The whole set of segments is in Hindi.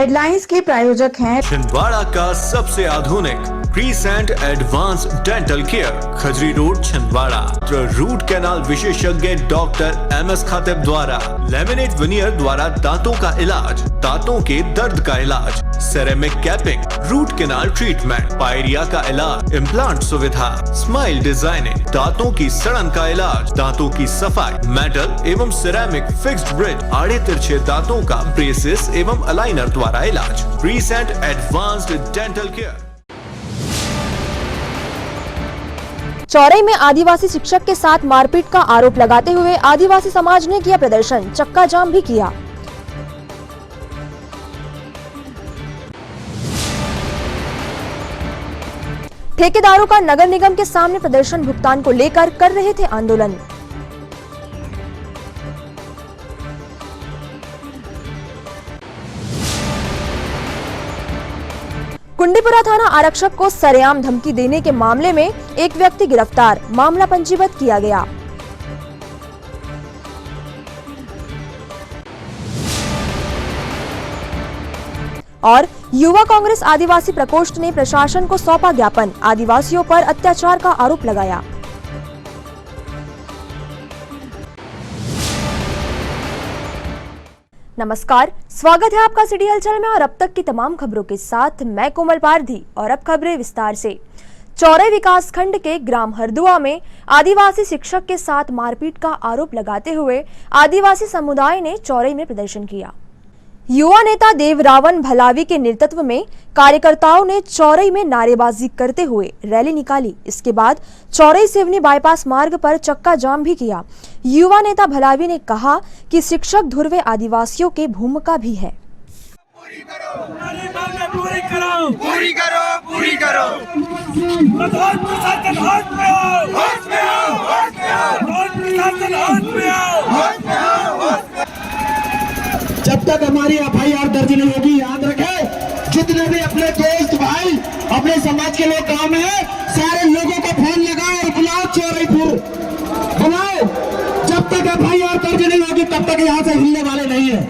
हेडलाइंस के प्रायोजक हैं छिंदवाड़ा का सबसे आधुनिक crescent advance dental care, Khajri road Chhindwara. Root canal विशेषज्ञ डॉक्टर MS खातिब द्वारा लेमिनेट विनियर द्वारा दांतों का इलाज, दांतों के दर्द का इलाज, ceramic capping, root canal treatment, pyorrhoea का इलाज, इम्प्लांट सुविधा, स्माइल डिजाइनिंग, दांतों की सड़न का इलाज, दांतों की सफाई, मेटल एवं सिरेमिक फिक्स्ड ब्रिज, आड़े तिरछे दांतों का ब्रेसेस एवं अलाइनर द्वारा इलाज। Crescent advanced dental care. Chaurai में आदिवासी शिक्षक के साथ मारपीट का आरोप लगाते हुए आदिवासी समाज ने किया प्रदर्शन, चक्का जाम भी किया। ठेकेदारों का नगर निगम के सामने प्रदर्शन, भुगतान को लेकर कर रहे थे आंदोलन। कुंडीपुरा थाना आरक्षक को सरेआम धमकी देने के मामले में एक व्यक्ति गिरफ्तार, मामला पंजीबद्ध किया गया। और युवा कांग्रेस आदिवासी प्रकोष्ठ ने प्रशासन को सौंपा ज्ञापन, आदिवासियों पर अत्याचार का आरोप लगाया। नमस्कार, स्वागत है आपका सिटी हलचल में और अब तक की तमाम खबरों के साथ मैं कोमल पारधी। और अब खबरें विस्तार से। चौरई विकास खंड के ग्राम हरदुआ में आदिवासी शिक्षक के साथ मारपीट का आरोप लगाते हुए आदिवासी समुदाय ने चौरई में प्रदर्शन किया। युवा नेता देवरावन भलावी के नेतृत्व में कार्यकर्ताओं ने चौरई में नारेबाजी करते हुए रैली निकाली। इसके बाद चौरई सिवनी बाईपास मार्ग पर चक्का जाम भी किया। युवा नेता भलावी ने कहा कि शिक्षक ध्रुव आदिवासियों के भूमिका भी है। पूरी करो, पूरी करो, पूरी करो। प्रशासन होश में आओ, होश में आओ, होश में आओ। प्रशासन होश में आओ, होश में आओ, होश में आओ। जब तक हमारी FIR दर्ज नहीं होगी, याद रखें, जितने भी अपने दोस्त भाई, अपने समाज के लोग काम है, सारे लोगों को फोन लगाओ और बुलाओ चौरईपुर, बुलाओ। जब तक FIR दर्ज नहीं होगी तब तक यहाँ से हिलने वाले नहीं है।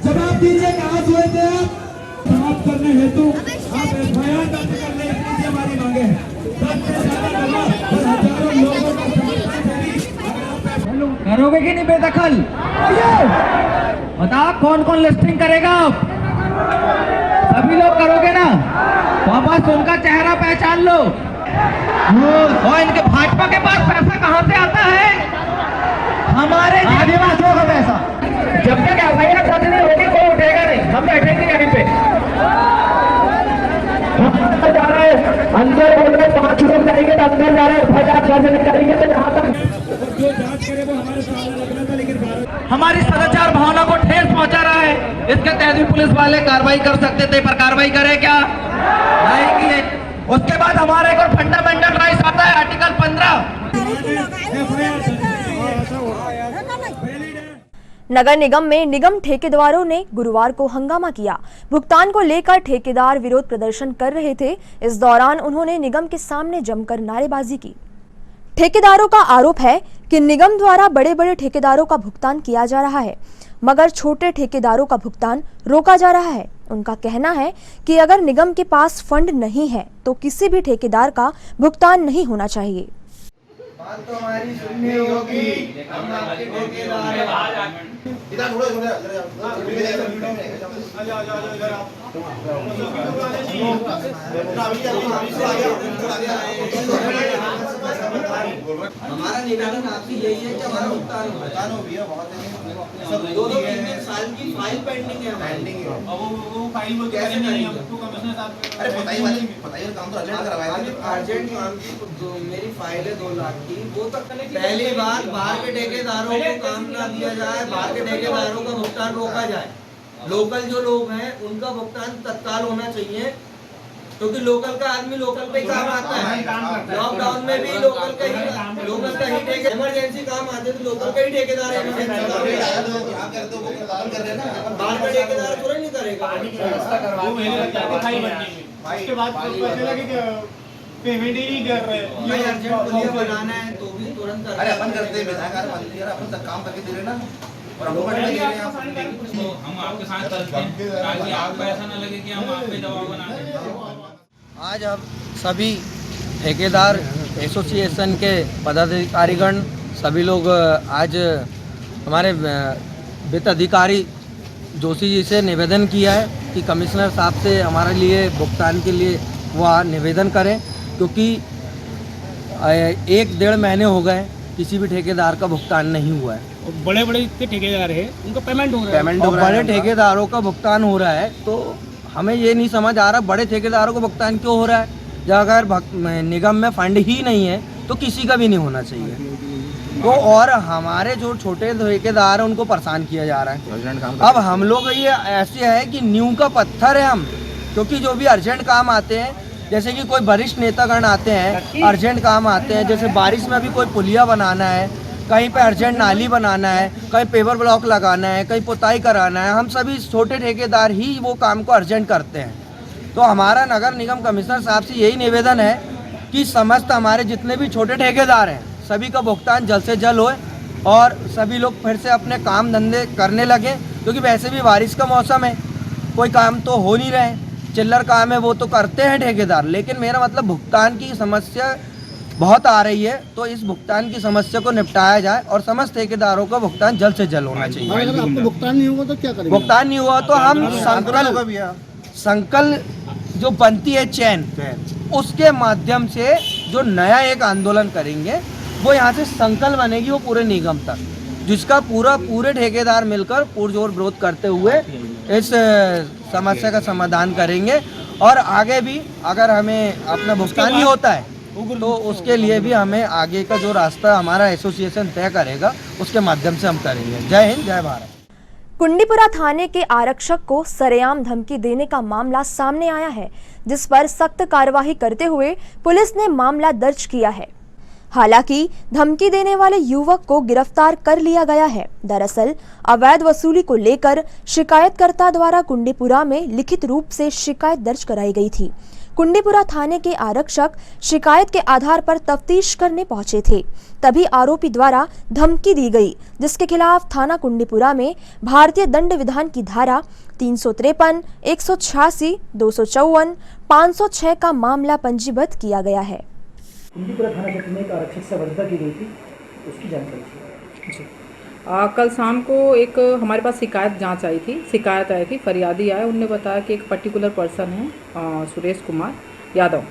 जवाब दीजिए, कहाँ हुए थे आप? समाप्त करने हेतु आप FIR दर्ज करने की हमारी मांगे हैं। करोगे कि नहीं बेदखल? बताओ कौन कौन लिस्टिंग करेगा? आप सभी लोग करोगे ना? तो बस उनका चेहरा पहचान लो। और इनके भाजपा के पास पैसा कहाँ से आता है? हमारे आदिवासियों का पैसा। जब तक FIR दर्ज नहीं होगी कोई उठेगा नहीं, हम बैठेंगे यहीं पे। जा रहे हैं अंदर, बोल रहे 5 लोग जाएंगे तो अंदर जा रहे हैं, FIR दर्ज नहीं करेंगे तो जहाँ तक हमारी सदाचार भावना को ठेस पहुंचा रहा है। इसके तहत भी पुलिस वाले कार्रवाई कर सकते थे, पर कार्रवाई करे क्या? नहीं किए। उसके बाद हमारा एक और फंडामेंटल राइट आता है, आर्टिकल 15। नगर निगम में निगम ठेकेदारों ने गुरुवार को हंगामा किया। भुगतान को लेकर ठेकेदार विरोध प्रदर्शन कर रहे थे। इस दौरान उन्होंने निगम के सामने जमकर नारेबाजी की। ठेकेदारों का आरोप है कि निगम द्वारा बड़े बड़े ठेकेदारों का भुगतान किया जा रहा है, मगर छोटे ठेकेदारों का भुगतान रोका जा रहा है। उनका कहना है कि अगर निगम के पास फंड नहीं है तो किसी भी ठेकेदार का भुगतान नहीं होना चाहिए। बात तो हमारी सुननी होगी, हम आपके ठेकेदार हैं। इधर थोड़ा हमारा निवेदन आपसे यही है कि हमारा भुगतान हो गया। बहुत 2-3 साल की फाइल पेंडिंग है। वो फाइल वो कैसे नहीं है? अरे बताइए काम तो अर्जेंट करवाया था। अर्जेंट काम की मेरी फाइल है 2 लाख की। वो तक पहली बात बाहर के ठेकेदारों को काम ना दिया जाए, बाहर के ठेकेदारों का भुगतान रोका जाए। लोकल जो लोग हैं उनका भुगतान तत्काल होना चाहिए, क्योंकि लोकल का आदमी लोकल पे काम आता है। लॉकडाउन में भी लोकल का ही ठेकेदार, इमरजेंसी काम आते तो लोकल का ही ठेकेदार बाहर का ठेकेदार तुरंत नहीं करेगा। उसके बाद पेमेंट ही नहीं कर रहे हैं। भाई अर्जेंट पुलिया बनाना है तो भी तुरंत। अरे अपन करते हैं, विधायक अपन काम करके दे रहे ना। तो हम आपके साथ चलते हैं ताकि आपको ऐसा ना लगे कि हम आप पे दबाव बना दें। आज हम सभी ठेकेदार एसोसिएशन के पदाधिकारीगण सभी लोग आज हमारे वित्त अधिकारी जोशी जी से निवेदन किया है कि कमिश्नर साहब से हमारे लिए भुगतान के लिए वह निवेदन करें, क्योंकि 1-1.5 महीने हो गए किसी भी ठेकेदार का भुगतान नहीं हुआ है। बड़े बड़े जितने ठेकेदार हैं उनका पेमेंट हो रहा है, और बड़े ठेकेदारों का भुगतान हो रहा है, तो हमें ये नहीं समझ आ रहा बड़े ठेकेदारों को भुगतान क्यों हो रहा है। जब अगर निगम में फंड ही नहीं है तो किसी का भी नहीं होना चाहिए। तो और हमारे जो छोटे ठेकेदार हैं उनको परेशान किया जा रहा है। अब हम लोग ये ऐसे है कि नींव का पत्थर है हम, क्योंकि जो भी अर्जेंट काम आते हैं, जैसे कि कोई वरिष्ठ नेतागण आते हैं, अर्जेंट काम आते हैं, जैसे बारिश में भी कोई पुलिया बनाना है, कहीं पे अर्जेंट नाली बनाना है, कहीं पेवर ब्लॉक लगाना है, कहीं पुताई कराना है, हम सभी छोटे ठेकेदार ही वो काम को अर्जेंट करते हैं। तो हमारा नगर निगम कमिश्नर साहब से यही निवेदन है कि समस्त हमारे जितने भी छोटे ठेकेदार हैं सभी का भुगतान जल्द से जल्द होए और सभी लोग फिर से अपने काम धंधे करने लगे, क्योंकि वैसे भी बारिश का मौसम है, कोई काम तो हो नहीं रहे। चिल्लर काम है वो तो करते हैं ठेकेदार, लेकिन मेरा मतलब भुगतान की समस्या बहुत आ रही है, तो इस भुगतान की समस्या को निपटाया जाए और समस्त ठेकेदारों का भुगतान जल्द से जल्द होना चाहिए। अगर आपको भुगतान नहीं होगा तो क्या करेंगे? भुगतान नहीं हुआ तो हम संकल्प जो बनती है चैन, उसके माध्यम से जो नया एक आंदोलन करेंगे, वो यहाँ से संकल्प बनेगी वो पूरे निगम तक, जिसका पूरे ठेकेदार मिलकर पुरजोर विरोध करते हुए इस समस्या का समाधान करेंगे। और आगे भी अगर हमें अपना भुगतान नहीं होता है तो उसके लिए भी हमें आगे का जो रास्ता हमारा एसोसिएशन तय करेगा उसके माध्यम से हम करेंगे। जय हिंद, जय भारत। कुंडीपुरा थाने के आरक्षक को सरेआम धमकी देने का मामला सामने आया है, जिस पर सख्त कार्यवाही करते हुए पुलिस ने मामला दर्ज किया है। हालांकि धमकी देने वाले युवक को गिरफ्तार कर लिया गया है। दरअसल अवैध वसूली को लेकर शिकायतकर्ता द्वारा कुंडीपुरा में लिखित रूप से शिकायत दर्ज कराई गई थी। कुंडीपुरा थाने के आरक्षक शिकायत के आधार पर तफ्तीश करने पहुंचे थे, तभी आरोपी द्वारा धमकी दी गई, जिसके खिलाफ थाना कुंडीपुरा में भारतीय दंड विधान की धारा 353, 186, 254, 506 का मामला पंजीबद्ध किया गया है। कुंडीपुरा थाना क्षेत्र में एक आरक्षक से वर्धा की गई थी, उसकी जानकारी जी। कल शाम को एक हमारे पास शिकायत आई थी, फरियादी आए, उनने बताया कि एक पर्टिकुलर पर्सन है सुरेश कुमार यादव,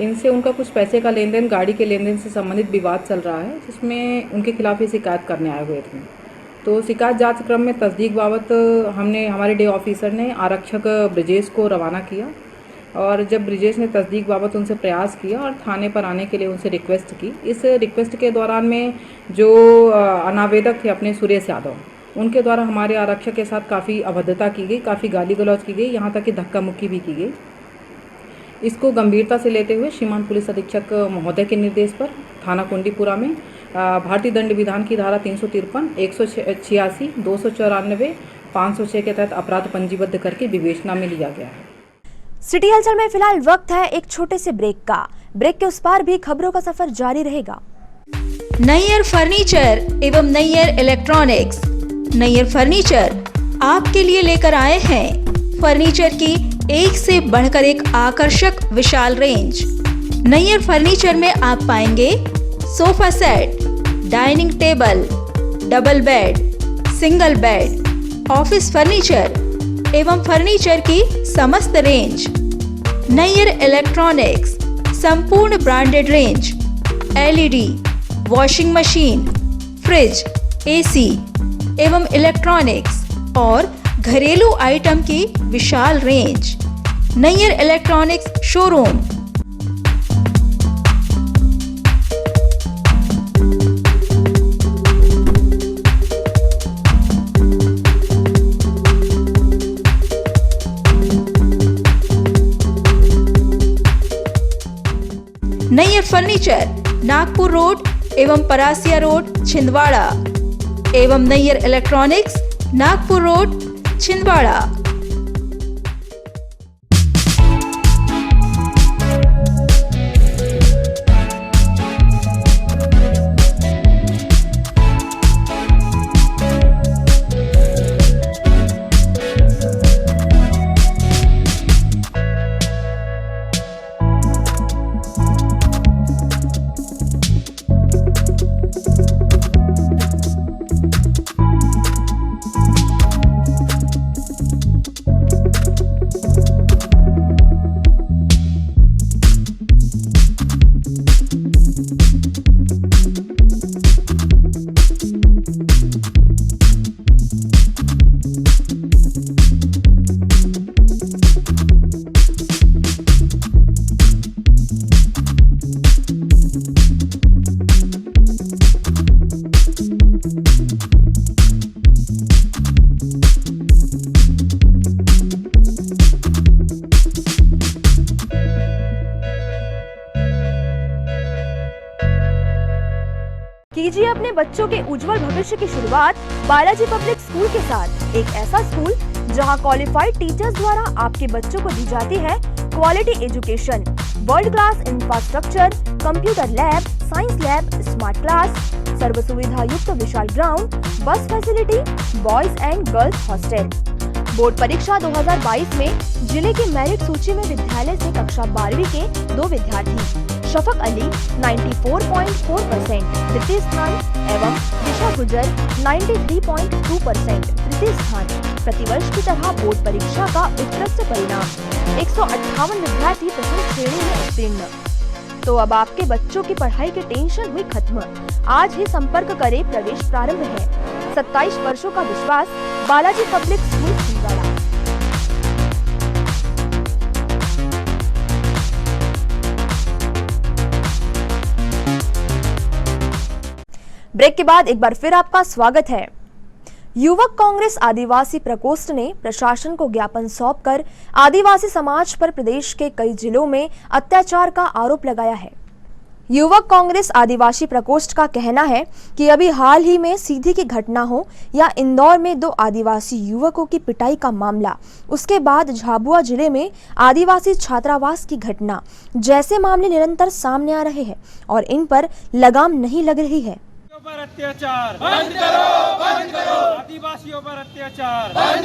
इनसे उनका कुछ पैसे का लेन देन, गाड़ी के लेन देन से संबंधित विवाद चल रहा है, जिसमें उनके खिलाफ ये शिकायत करने आए हुए थे। तो शिकायत जांच क्रम में तस्दीक बाबत हमारे डे ऑफिसर ने आरक्षक ब्रिजेश को रवाना किया, और जब ब्रिजेश ने तस्दीक बाबत उनसे प्रयास किया और थाने पर आने के लिए उनसे रिक्वेस्ट की। इस रिक्वेस्ट के दौरान में जो अनावेदक थे अपने सुरेश यादव, उनके द्वारा हमारे आरक्षक के साथ काफ़ी अभद्रता की गई, काफ़ी गाली गलौज की गई, यहाँ तक कि धक्का मुक्की भी की गई। इसको गंभीरता से लेते हुए श्रीमान पुलिस अधीक्षक महोदय के निर्देश पर थाना कुंडीपुरा में भारतीय दंड विधान की धारा 353, 186, 294, 506 के तहत अपराध पंजीबद्ध करके विवेचना में लिया गया है। सिटी हलचल में फिलहाल वक्त है एक छोटे से ब्रेक का। ब्रेक के उस पार भी खबरों का सफर जारी रहेगा। नैयर फर्नीचर एवं नैयर इलेक्ट्रॉनिक्स। नैयर फर्नीचर आपके लिए लेकर आए हैं फर्नीचर की एक से बढ़कर एक आकर्षक विशाल रेंज। नैयर फर्नीचर में आप पाएंगे sofa set, dining table, double bed, single bed, office furniture एवं फर्नीचर की समस्त रेंज। नैयर इलेक्ट्रॉनिक्स संपूर्ण branded range, LED, washing machine, fridge, AC एवं इलेक्ट्रॉनिक्स और घरेलू आइटम की विशाल range. Nayyar electronics showroom. Nayyar furniture Nagpur road एवं परासिया रोड छिंदवाड़ा एवं नैयर इलेक्ट्रॉनिक्स नागपुर रोड छिंदवाड़ा। कीजिए अपने बच्चों के उज्जवल भविष्य की शुरुआत बालाजी पब्लिक स्कूल के साथ। एक ऐसा स्कूल जहां क्वालिफाइड टीचर्स द्वारा आपके बच्चों को दी जाती है quality education, world class infrastructure, computer lab, science lab, smart class, सर्व सुविधा युक्त विशाल ground, bus facility, boys and girls hostel. Board परीक्षा 2022 में जिले की मेरिट सूची में विद्यालय से कक्षा 12वीं के 2 विद्यार्थी शफक अली 94.4% तृतीय स्थान एवं दिशा गुजर 93.2% तृतीय स्थान। प्रतिवर्ष की तरह बोर्ड परीक्षा का उत्कृष्ट परिणाम 158 विद्यार्थी प्रथम श्रेणी में उत्तीर्ण। तो अब आपके बच्चों की पढ़ाई की टेंशन हुई खत्म। आज ही संपर्क करें, प्रवेश प्रारंभ है। 27 वर्षों का विश्वास, Balaji public school Chhindwara. Break के बाद एक बार फिर आपका स्वागत है। युवक कांग्रेस आदिवासी प्रकोष्ठ ने प्रशासन को ज्ञापन सौंपकर आदिवासी समाज पर प्रदेश के कई जिलों में अत्याचार का आरोप लगाया है। युवक कांग्रेस आदिवासी प्रकोष्ठ का कहना है कि अभी हाल ही में सीधी की घटना हो या इंदौर में 2 आदिवासी युवकों की पिटाई का मामला, उसके बाद झाबुआ जिले में आदिवासी छात्रावास की घटना जैसे मामले निरंतर सामने आ रहे हैं और इन पर लगाम नहीं लग रही है। पर अत्याचार बंद करो, बंद करो। आदिवासियों पर अत्याचार बंद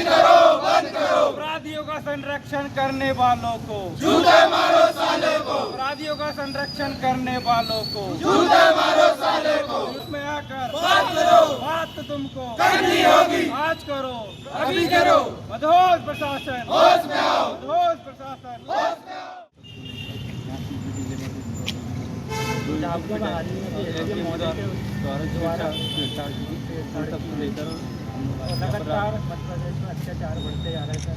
करो। अपराधियों का संरक्षण करने वालों को जूते मारो साले को। अपराधियों का संरक्षण करने वालों को जूते मारो साले को। उसमें आकर बात करो, बात तो तुमको करनी होगी। आज करो, अभी करो। मदहोश प्रशासन होश में आओ, मदहोश प्रशासन होश में आओ। लगातार मध्य प्रदेश में अत्याचार बढ़ते जा रहे हैं।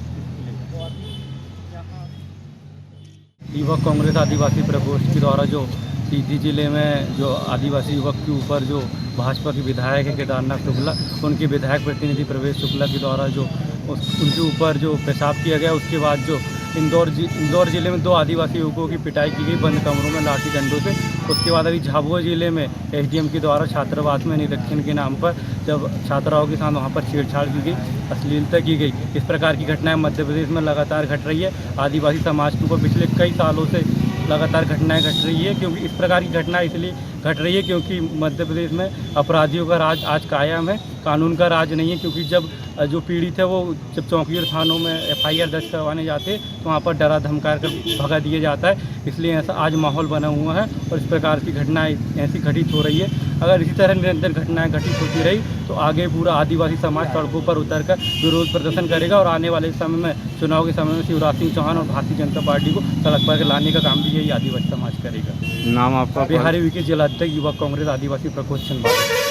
युवक कांग्रेस आदिवासी प्रकोष्ठ के द्वारा जो सीधी जिले में जो आदिवासी युवक के ऊपर जो भाजपा के विधायक है केदारनाथ शुक्ला, उनके विधायक प्रतिनिधि प्रवेश शुक्ला के द्वारा जो उनके ऊपर जो पेशाब किया गया, उसके बाद जो इंदौर जिले में 2 आदिवासी युवकों की पिटाई की गई बंद कमरों में लाठी डंडों से। उसके बाद अभी झाबुआ जिले में एसडीएम के द्वारा छात्रावास में निरीक्षण के नाम पर जब छात्राओं के साथ वहां पर छेड़छाड़ की गई, अश्लीलता की गई। इस प्रकार की घटनाएं मध्य प्रदेश में लगातार घट रही है। आदिवासी समाज के ऊपर पिछले कई सालों से लगातार घटनाएं घट रही है, क्योंकि इस प्रकार की घटनाएं इसलिए घट रही है क्योंकि मध्य प्रदेश में अपराधियों का राज आज कायम है, कानून का राज नहीं है। क्योंकि जब जो पीड़ित है वो जब चौकी और थानों में FIR दर्ज करवाने जाते तो वहाँ पर डरा धमका कर भगा दिया जाता है। इसलिए ऐसा आज माहौल बना हुआ है और इस प्रकार की घटनाएं ऐसी घटित हो रही है। अगर इसी तरह निरंतर घटनाएं घटित होती रही तो आगे पूरा आदिवासी समाज सड़कों पर उतरकर विरोध प्रदर्शन करेगा और आने वाले समय में चुनाव के समय में शिवराज सिंह चौहान और भारतीय जनता पार्टी को सड़क पर लाने का काम भी यही आदिवासी समाज करेगा। नाम आपका? बिहारी विके जिलाध्यक्ष युवक कांग्रेस आदिवासी प्रकोष्ठ छिंदवाड़ा।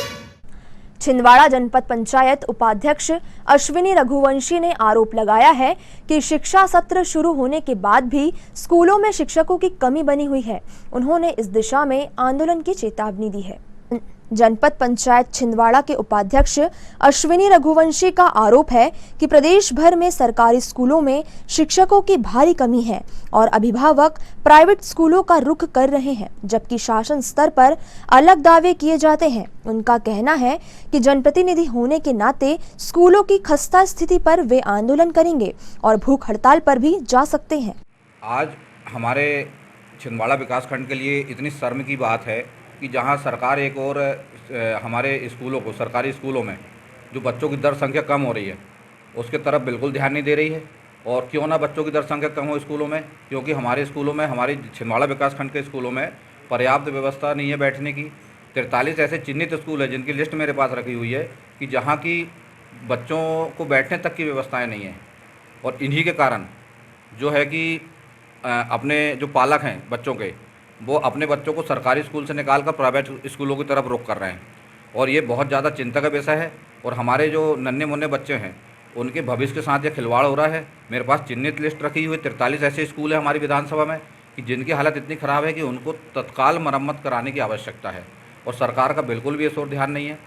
छिंदवाड़ा जनपद पंचायत उपाध्यक्ष अश्विनी रघुवंशी ने आरोप लगाया है कि शिक्षा सत्र शुरू होने के बाद भी स्कूलों में शिक्षकों की कमी बनी हुई है। उन्होंने इस दिशा में आंदोलन की चेतावनी दी है। जनपद पंचायत छिंदवाड़ा के उपाध्यक्ष अश्विनी रघुवंशी का आरोप है कि प्रदेश भर में सरकारी स्कूलों में शिक्षकों की भारी कमी है और अभिभावक प्राइवेट स्कूलों का रुख कर रहे हैं, जबकि शासन स्तर पर अलग दावे किए जाते हैं। उनका कहना है कि जनप्रतिनिधि होने के नाते स्कूलों की खस्ता स्थिति पर वे आंदोलन करेंगे और भूख हड़ताल पर भी जा सकते हैं। आज हमारे छिंदवाड़ा विकासखंड के लिए इतनी शर्म की बात है कि जहां सरकार एक और हमारे स्कूलों को, सरकारी स्कूलों में जो बच्चों की दर संख्या कम हो रही है उसके तरफ बिल्कुल ध्यान नहीं दे रही है। और क्यों ना बच्चों की दर संख्या कम हो स्कूलों में, क्योंकि हमारे स्कूलों में, हमारे छिंदवाड़ा विकासखंड के स्कूलों में पर्याप्त व्यवस्था नहीं है बैठने की। 43 ऐसे चिन्हित स्कूल है जिनकी लिस्ट मेरे पास रखी हुई है कि जहाँ की बच्चों को बैठने तक की व्यवस्थाएँ नहीं हैं। और इन्हीं के कारण जो है कि अपने जो पालक हैं बच्चों के, वो अपने बच्चों को सरकारी स्कूल से निकालकर प्राइवेट स्कूलों की तरफ रुख कर रहे हैं और ये बहुत ज़्यादा चिंता का विषय है। और हमारे जो नन्हे मुन्ने बच्चे हैं उनके भविष्य के साथ ये खिलवाड़ हो रहा है। मेरे पास चिन्हित लिस्ट रखी हुई 43 ऐसे स्कूल है हमारी विधानसभा में कि जिनकी हालत इतनी ख़राब है कि उनको तत्काल मरम्मत कराने की आवश्यकता है और सरकार का बिल्कुल भी इस ओर ध्यान नहीं है।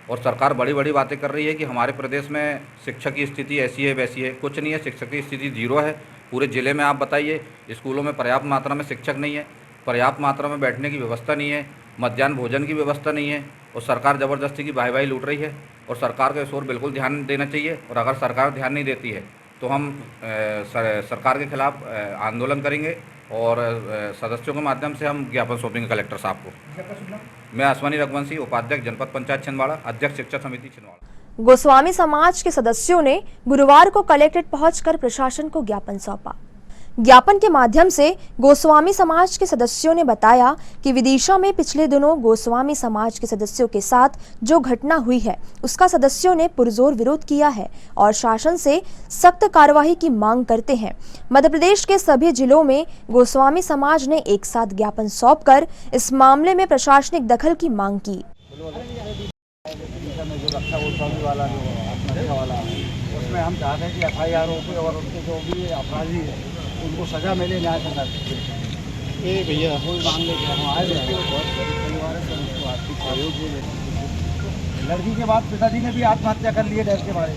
और सरकार बड़ी बड़ी बातें कर रही है कि हमारे प्रदेश में शिक्षा की स्थिति ऐसी है वैसी है। कुछ नहीं है, शिक्षा की स्थिति जीरो है। पूरे ज़िले में आप बताइए, स्कूलों में पर्याप्त मात्रा में शिक्षक नहीं है, पर्याप्त मात्रा में बैठने की व्यवस्था नहीं है, मध्याह्न भोजन की व्यवस्था नहीं है। और सरकार ज़बरदस्ती की भाई लूट रही है और सरकार को इस ओर बिल्कुल ध्यान देना चाहिए। और अगर सरकार ध्यान नहीं देती है तो हम सरकार के खिलाफ आंदोलन करेंगे और सदस्यों के माध्यम से हम ज्ञापन सौंपेंगे कलेक्टर साहब को। मैं अश्वनी रघुवंशी, उपाध्यक्ष जनपद पंचायत छिंदवाड़ा, अध्यक्ष शिक्षा समिति छिंदवाड़ा। गोस्वामी समाज के सदस्यों ने गुरुवार को कलेक्ट्रेट पहुंचकर प्रशासन को ज्ञापन सौंपा। ज्ञापन के माध्यम से गोस्वामी समाज के सदस्यों ने बताया कि विदिशा में पिछले दिनों गोस्वामी समाज के सदस्यों के साथ जो घटना हुई है उसका सदस्यों ने पुरजोर विरोध किया है और शासन से सख्त कार्यवाही की मांग करते हैं। मध्य प्रदेश के सभी जिलों में गोस्वामी समाज ने एक साथ ज्ञापन सौंपकर इस मामले में प्रशासनिक दखल की मांग की। उसमें हम चाहते हैं कि FIR हो और उनके जो भी अपराधी है उनको सजा मिले न्याय संगत। ये भैया कोई मांग लेके हम आए थे, परिवार से उनको आर्थिक सहयोग भी। लड़की के बाद पिताजी ने भी आत्महत्या कर लिए डर के मारे,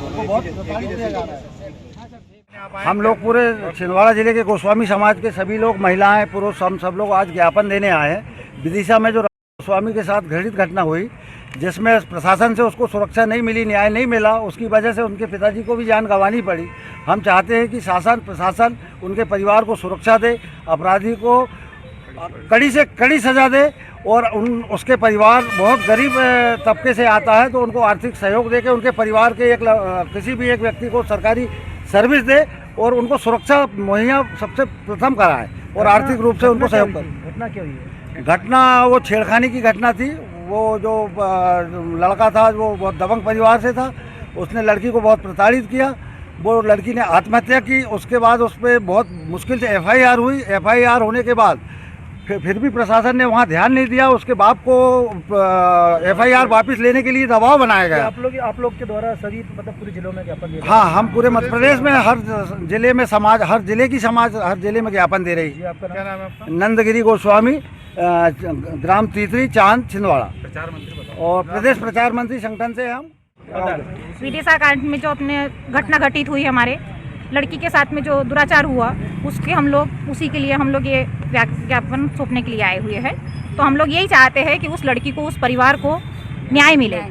उनको बहुत प्रताड़ित किया जा रहा है। हम लोग पूरे छिंदवाड़ा जिले के गोस्वामी समाज के सभी लोग, महिलाएं, पुरुष, हम सब लोग आज ज्ञापन देने आए हैं। विदिशा में जो गोस्वामी के साथ घटित घटना हुई जिसमें प्रशासन से उसको सुरक्षा नहीं मिली, न्याय नहीं मिला, उसकी वजह से उनके पिताजी को भी जान गंवानी पड़ी। हम चाहते हैं कि शासन प्रशासन उनके परिवार को सुरक्षा दे, अपराधी को कड़ी से कड़ी सजा दे और उसके परिवार बहुत गरीब तबके से आता है तो उनको आर्थिक सहयोग दे के उनके परिवार के किसी भी एक व्यक्ति को सरकारी सर्विस दे और उनको सुरक्षा मुहैया सबसे प्रथम कराए और आर्थिक रूप से उनको सहयोग करे। घटना क्या हुई है? घटना वो छेड़खानी की घटना थी। वो जो लड़का था वो बहुत दबंग परिवार से था, उसने लड़की को बहुत प्रताड़ित किया। वो लड़की ने आत्महत्या की। उसके बाद उस पर बहुत मुश्किल से FIR हुई। FIR होने के बाद फिर भी प्रशासन ने वहाँ ध्यान नहीं दिया। उसके बाप को FIR वापस लेने के लिए दबाव बनाया गया। आप लोग के द्वारा सभी मतलब पूरे जिलों में ज्ञापन दे रहे हैं? हाँ, हम पूरे मध्य प्रदेश में हर जिले में समाज, हर जिले में ज्ञापन दे रही है। आपका क्या नाम है आपका? नंदगिरी गोस्वामी, ग्राम तीतरी, चांद, छिंदवाड़ा। प्रचार मंत्री बताओ। और प्रदेश प्रचार मंत्री संगठन से हम। विदिशा कांड में जो अपने घटना घटित हुई हमारे लड़की के साथ में जो दुराचार हुआ उसके हम लोग उसी के लिए हम लोग ये ज्ञापन सौंपने के लिए आए हुए हैं। तो हम लोग यही चाहते हैं कि उस लड़की को, उस परिवार को न्याय मिले।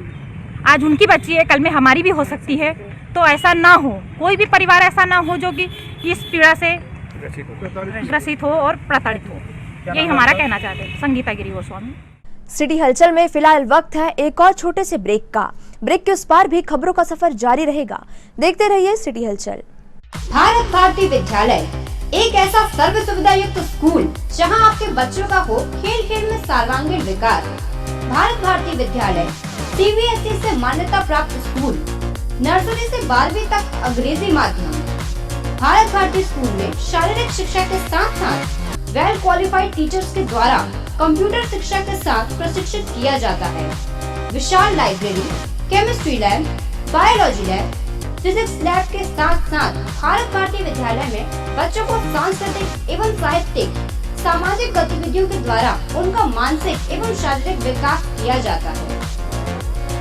आज उनकी बच्ची है, कल में हमारी भी हो सकती है। तो ऐसा ना हो, कोई भी परिवार ऐसा ना हो जो कि इस पीड़ा से ग्रसित हो और प्रताड़ित हो। यही हमारा कहना चाहते हैं। संगीता गिरी गोस्वामी। सिटी हलचल में फिलहाल वक्त है एक और छोटे से ब्रेक का। ब्रेक के उस पार भी खबरों का सफर जारी रहेगा। देखते रहिए सिटी हलचल। भारत भारती विद्यालय एक ऐसा सर्व सुविधा युक्त स्कूल जहां आपके बच्चों का हो खेल खेल में सर्वांगीण विकास। भारत भारती विद्यालय CBSE से मान्यता प्राप्त स्कूल, नर्सरी से 12वीं तक अंग्रेजी माध्यम। भारत भारती स्कूल में शारीरिक शिक्षा के साथ साथ वेल क्वालिफाइड टीचर्स के द्वारा कंप्यूटर शिक्षा के साथ प्रशिक्षित किया जाता है। विशाल library, chemistry lab, biology lab, physics lab के साथ साथ भारत भारती विद्यालय में बच्चों को सांस्कृतिक एवं साहित्यिक सामाजिक गतिविधियों के द्वारा उनका मानसिक एवं शारीरिक विकास किया जाता है।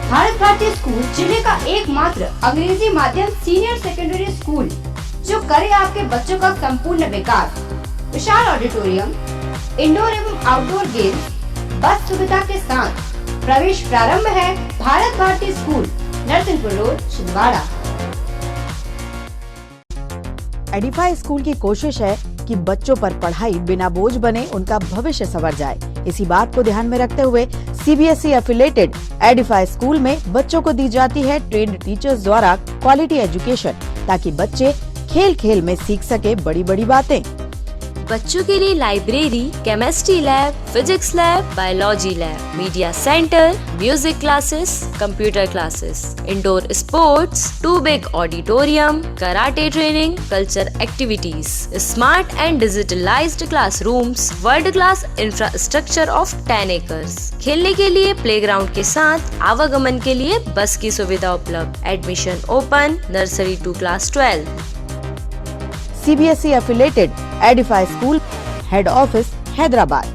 भारत भारती स्कूल जिले का एकमात्र अंग्रेजी माध्यम सीनियर सेकेंडरी स्कूल जो करे आपके बच्चों का संपूर्ण विकास। विशाल ऑडिटोरियम, इंडोर एवं आउटडोर गेम, बस सुविधा के साथ प्रवेश प्रारंभ है। Bharat Bharati school, Narsinghpur road, Chhindwara. Edify school की कोशिश है कि बच्चों पर पढ़ाई बिना बोझ बने, उनका भविष्य संवर जाए। इसी बात को ध्यान में रखते हुए CBSE एफिलेटेड एडिफाई स्कूल में बच्चों को दी जाती है ट्रेंड टीचर्स द्वारा क्वालिटी एजुकेशन, ताकि बच्चे खेल खेल में सीख सके बड़ी बड़ी बातें। बच्चों के लिए library, chemistry lab, physics lab, biology lab, media centre, music classes, computer classes, indoor sports, 2 big auditorium, karate training, culture activities, smart and digitalised classrooms, world class infrastructure of 10 acres. खेलने के लिए प्लेग्राउंड के साथ आवागमन के लिए बस की सुविधा उपलब्ध। Admission open nursery to class 12। CBSE affiliated Edify school, head office Hyderabad.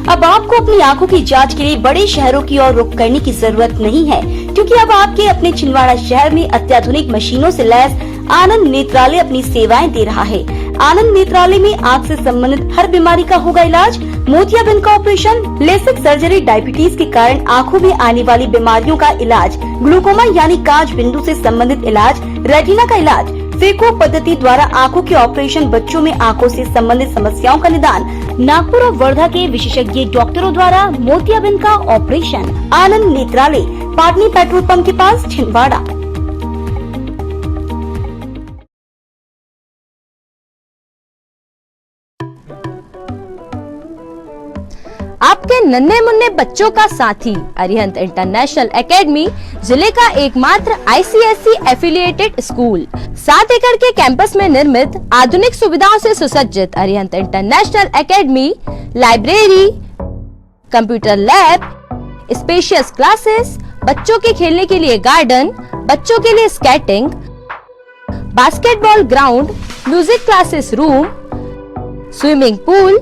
अब आपको अपनी आंखों की जांच के लिए बड़े शहरों की ओर रुख करने की जरूरत नहीं है, क्योंकि अब आपके अपने छिंदवाड़ा शहर में अत्याधुनिक मशीनों से लैस आनंद नेत्रालय अपनी सेवाएं दे रहा है। आनंद नेत्रालय में आँख से संबंधित हर बीमारी का होगा इलाज। मोतियाबिंद का ऑपरेशन, लेसिक सर्जरी, डायबिटीज के कारण आँखों में आने वाली बीमारियों का इलाज, ग्लूकोमा यानी कांच बिंदु से संबंधित इलाज, रेटिना का इलाज, फेको पद्धति द्वारा आँखों के ऑपरेशन, बच्चों में आँखों से संबंधित समस्याओं का निदान, नागपुर और वर्धा के विशेषज्ञ डॉक्टरों द्वारा मोतियाबिंद का ऑपरेशन। आनंद नेत्रालय, पाटनी पेट्रोल पंप के पास, छिंदवाड़ा। आपके नन्हे मुन्ने बच्चों का साथी अरिहंत इंटरनेशनल एकेडमी जिले का एकमात्र ICSE एफिलिएटेड स्कूल। 7 एकड़ के कैंपस में निर्मित आधुनिक सुविधाओं से सुसज्जित Arihant international academy, library, computer lab, spacious classes, बच्चों के खेलने के लिए गार्डन, बच्चों के लिए skating, basketball ground, music classes room, swimming pool,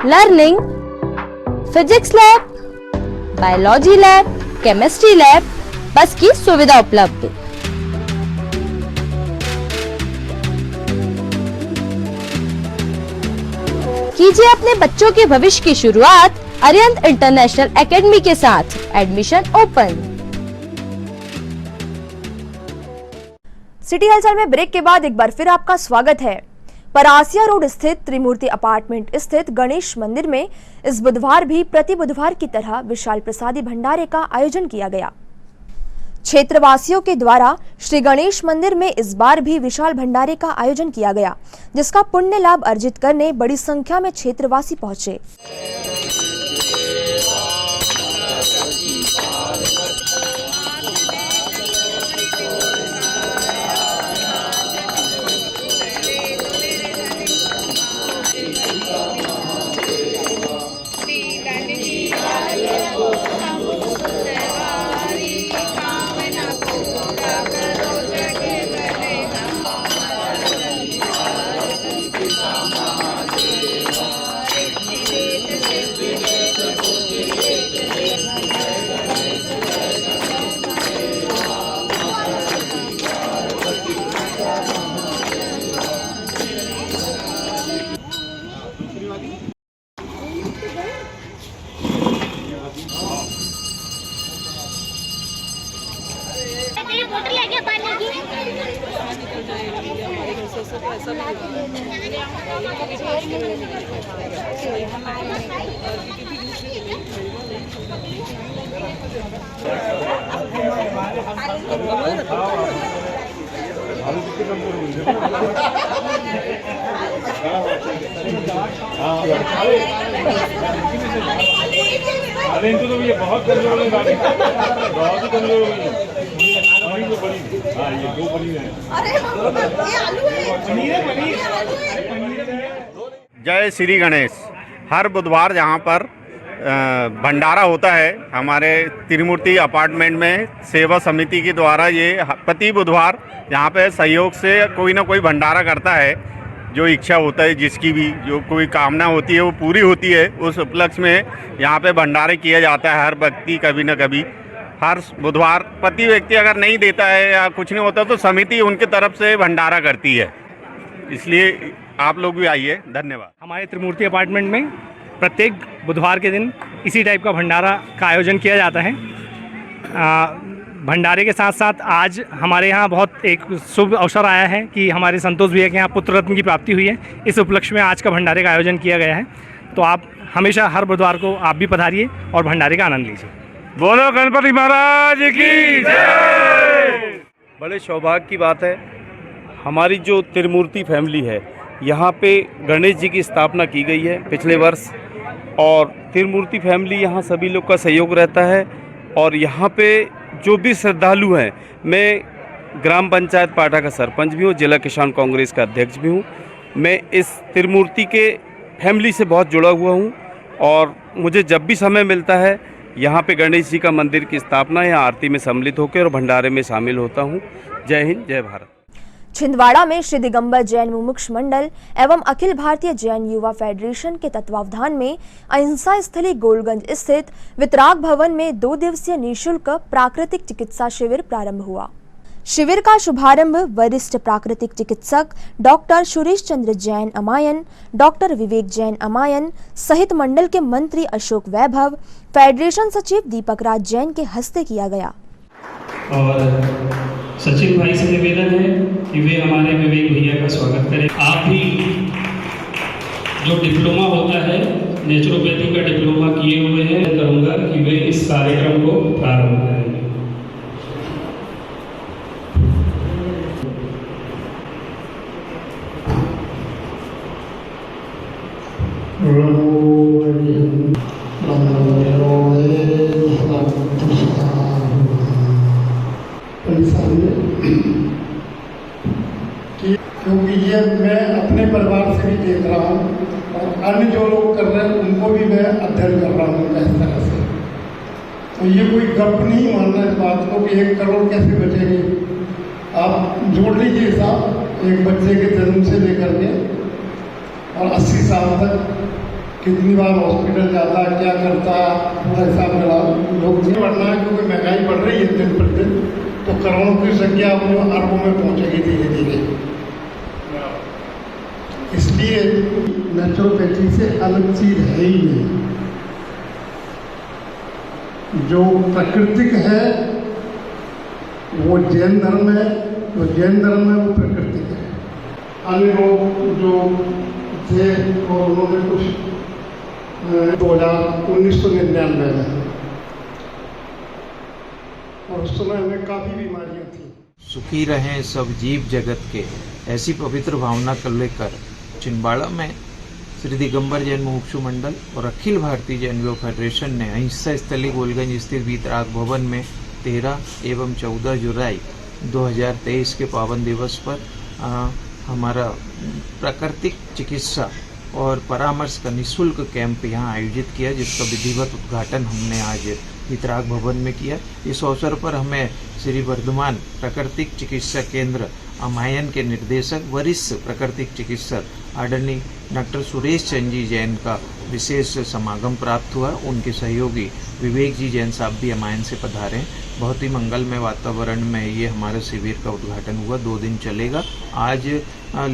learning, physics lab, biology lab, chemistry lab, बस की सुविधा उपलब्ध। कीजिए अपने बच्चों के भविष्य की शुरुआत अरिहंत इंटरनेशनल एकेडमी के साथ। Admission open. सिटी हलचल में ब्रेक के बाद एक बार फिर आपका स्वागत है। परासिया रोड स्थित त्रिमूर्ति अपार्टमेंट स्थित गणेश मंदिर में इस बुधवार भी प्रति बुधवार की तरह विशाल प्रसादी भंडारे का आयोजन किया गया। क्षेत्रवासियों के द्वारा श्री गणेश मंदिर में इस बार भी विशाल भंडारे का आयोजन किया गया, जिसका पुण्य लाभ अर्जित करने बड़ी संख्या में क्षेत्रवासी पहुंचे। अरे इनको तो ये बहुत कमजोर है गाड़ी, बहुत ही कमजोर हो गई। हाँ ये 2 पनीर है। जय श्री गणेश। हर बुधवार यहाँ पर भंडारा होता है हमारे त्रिमूर्ति अपार्टमेंट में। सेवा समिति के द्वारा ये प्रति बुधवार यहाँ पे सहयोग से कोई ना कोई भंडारा करता है। जो इच्छा होता है, जिसकी भी जो कोई कामना होती है वो पूरी होती है। उस उपलक्ष्य में यहाँ पे भंडारे किया जाता है। हर व्यक्ति कभी न कभी हर बुधवार प्रति व्यक्ति अगर नहीं देता है या कुछ नहीं होता तो समिति उनके तरफ से भंडारा करती है। इसलिए आप लोग भी आइए। धन्यवाद। हमारे त्रिमूर्ति अपार्टमेंट में प्रत्येक बुधवार के दिन इसी टाइप का भंडारा का आयोजन किया जाता है। भंडारे के साथ साथ आज हमारे यहाँ बहुत एक शुभ अवसर आया है कि हमारे संतोष भैया के यहाँ पुत्र रत्न की प्राप्ति हुई है। इस उपलक्ष्य में आज का भंडारे का आयोजन किया गया है। तो आप हमेशा हर बुधवार को आप भी पधारिए और भंडारे का आनंद लीजिए। बोलो गणपति महाराज की जय। बड़े सौभाग्य की बात है, हमारी जो त्रिमूर्ति फैमिली है यहाँ पे गणेश जी की स्थापना की गई है पिछले वर्ष, और त्रिमूर्ति फैमिली यहाँ सभी लोग का सहयोग रहता है। और यहाँ पे जो भी श्रद्धालु हैं, मैं ग्राम पंचायत पाटा का सरपंच भी हूँ, जिला किसान कांग्रेस का अध्यक्ष भी हूँ। मैं इस त्रिमूर्ति के फैमिली से बहुत जुड़ा हुआ हूँ और मुझे जब भी समय मिलता है यहाँ पे गणेश जी का मंदिर की स्थापना या आरती में सम्मिलित होकर और भंडारे में शामिल होता हूँ। जय हिंद, जय भारत। छिंदवाड़ा में श्री दिगंबर जैन मुमुक्ष मंडल एवं अखिल भारतीय जैन युवा फेडरेशन के तत्वावधान में अहिंसा स्थली गोलगंज स्थित वितराग भवन में 2 दिवसीय निःशुल्क प्राकृतिक चिकित्सा शिविर प्रारंभ हुआ। शिविर का शुभारंभ वरिष्ठ प्राकृतिक चिकित्सक डॉक्टर सुरेश चंद्र जैन अमायन, डॉक्टर विवेक जैन अमायन सहित मंडल के मंत्री अशोक वैभव, फेडरेशन सचिव दीपक राज जैन के हस्ते किया गया। और सचिव भाई से निवेदन है कि वे हमारे विवेक भैया का स्वागत करें। आप भी जो डिप्लोमा होता है नेचुरोपैथी का डिप्लोमा किए हुए हैं, करूँगा कि वे इस कार्यक्रम को प्रारंभ करें। क्योंकि ये मैं अपने परिवार से भी देख रहा हूँ और अन्य जो लोग कर रहे हैं उनको भी मैं अध्ययन कर रहा हूँ इस तरह से। तो ये कोई गप नहीं मानना इस बात को कि 1 करोड़ कैसे बचेंगे। आप जोड़ लीजिए साहब, एक बच्चे के जन्म से लेकर के और 80 साल तक कितनी बार हॉस्पिटल जाता, क्या करता, पूरा हिसाब मिला। लोग नहीं बढ़ना है क्योंकि महंगाई बढ़ रही है दिन प्रतिदिन, तो करोड़ों की संख्या अपने अरबों में पहुंचेगी धीरे धीरे। इसलिए नेचुरोपैथी से अलग चीज है ही नहीं। जो प्राकृतिक है वो जैन धर्म है, जो जैन धर्म है वो प्राकृतिक है। अन्य लोग जो थे और उन्होंने कुछ 1999 में, और उस समय हमें काफ़ी बीमारियां थी। सुखी रहें सब जीव जगत के, ऐसी पवित्र भावना को लेकर छिंदवाड़ा में श्री दिगंबर जैन मुमुक्षु मंडल और अखिल भारतीय जैन योग फेडरेशन ने अहिंसा स्थली गोलगंज स्थित वीतराग भवन में 13 एवं 14 जुलाई 2023 के पावन दिवस पर हमारा प्राकृतिक चिकित्सा और परामर्श का निःशुल्क कैंप यहाँ आयोजित किया, जिसका विधिवत उद्घाटन हमने आज वीतराग भवन में किया। इस अवसर पर हमें श्री वर्धमान प्राकृतिक चिकित्सा केंद्र अमायन के निर्देशक वरिष्ठ प्राकृतिक चिकित्सक आदरणीय डॉक्टर सुरेश चंद्र जी जैन का विशेष समागम प्राप्त हुआ। उनके सहयोगी विवेक जी जैन साहब भी अमायन से पधारे। बहुत ही मंगलमय वातावरण में ये हमारे शिविर का उद्घाटन हुआ। 2 दिन चलेगा। आज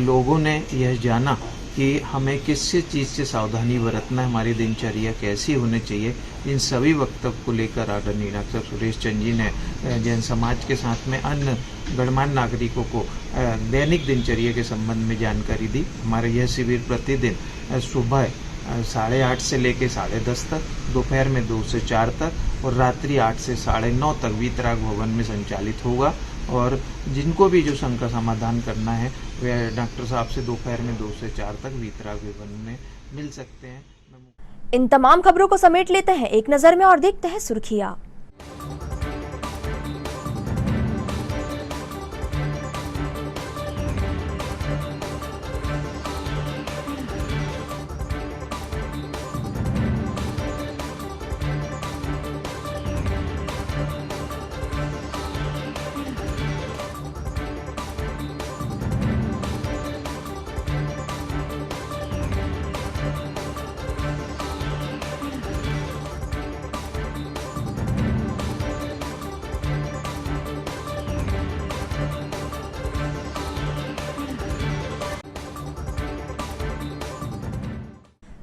लोगों ने यह जाना कि हमें किस चीज़ से सावधानी बरतना है, हमारी दिनचर्या कैसी होनी चाहिए। इन सभी वक्तव्य को लेकर आदरणीय डॉक्टर सुरेश चंद्र जी ने जैन समाज के साथ में अन्य गणमान्य नागरिकों को दैनिक दिनचर्या के संबंध में जानकारी दी। हमारा यह शिविर प्रतिदिन सुबह 8:30 से लेकर 10:30 तक, दोपहर में 2 से 4 तक और रात्रि 8 से 9:30 तक वीतराग भवन में संचालित होगा। और जिनको भी जो शंका समाधान करना है वे डॉक्टर साहब से दोपहर में 2 से 4 तक वीतराग भवन में मिल सकते हैं। इन तमाम खबरों को समेट लेते हैं एक नजर में और देखते हैं सुर्खियां।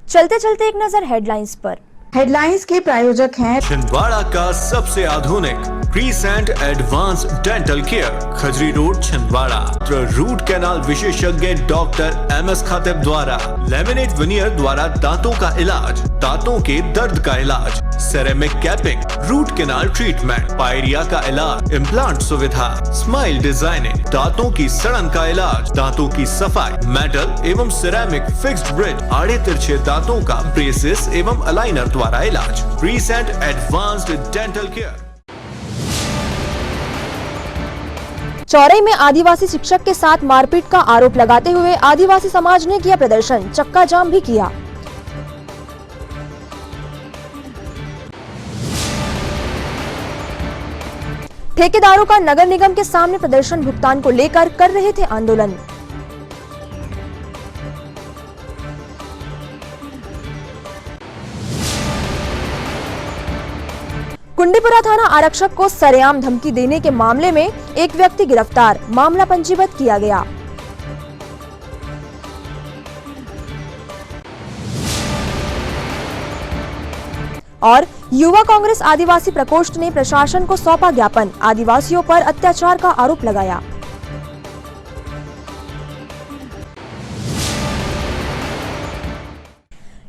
चलते चलते एक नजर हेडलाइंस पर। हेडलाइंस के प्रायोजक हैं छिंदवाड़ा का सबसे आधुनिक crescent advance dental care, Khajri road Chhindwara. Root canal विशेषज्ञ डॉक्टर MS खातिब द्वारा लेमिनेट विनियर द्वारा दांतों का इलाज, दांतों के दर्द का इलाज, ceramic capping, root canal treatment, pyorrhoea का इलाज, इम्प्लांट सुविधा, स्माइल डिजाइनिंग, दांतों की सड़न का इलाज, दांतों की सफाई, मेटल एवं सिरेमिक फिक्स्ड ब्रिज, आड़े तिरछे दांतों का ब्रेसेस एवं अलाइनर द्वारा इलाज। Crescent advanced dental care. Chaurai में आदिवासी शिक्षक के साथ मारपीट का आरोप लगाते हुए आदिवासी समाज ने किया प्रदर्शन, चक्का जाम भी किया। ठेकेदारों का नगर निगम के सामने प्रदर्शन भुगतान को लेकर कर रहे थे आंदोलन। कुंडीपुरा थाना आरक्षक को सरेआम धमकी देने के मामले में एक व्यक्ति गिरफ्तार, मामला पंजीबद्ध किया गया। और युवा कांग्रेस आदिवासी प्रकोष्ठ ने प्रशासन को सौंपा ज्ञापन, आदिवासियों पर अत्याचार का आरोप लगाया।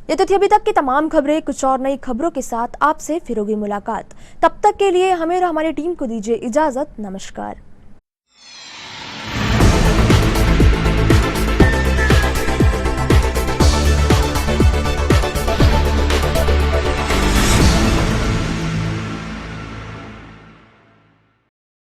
ये तो थी अभी तक की तमाम खबरें। कुछ और नई खबरों के साथ आपसे फिर होगी मुलाकात। तब तक के लिए हमें और हमारी टीम को दीजिए इजाजत। नमस्कार।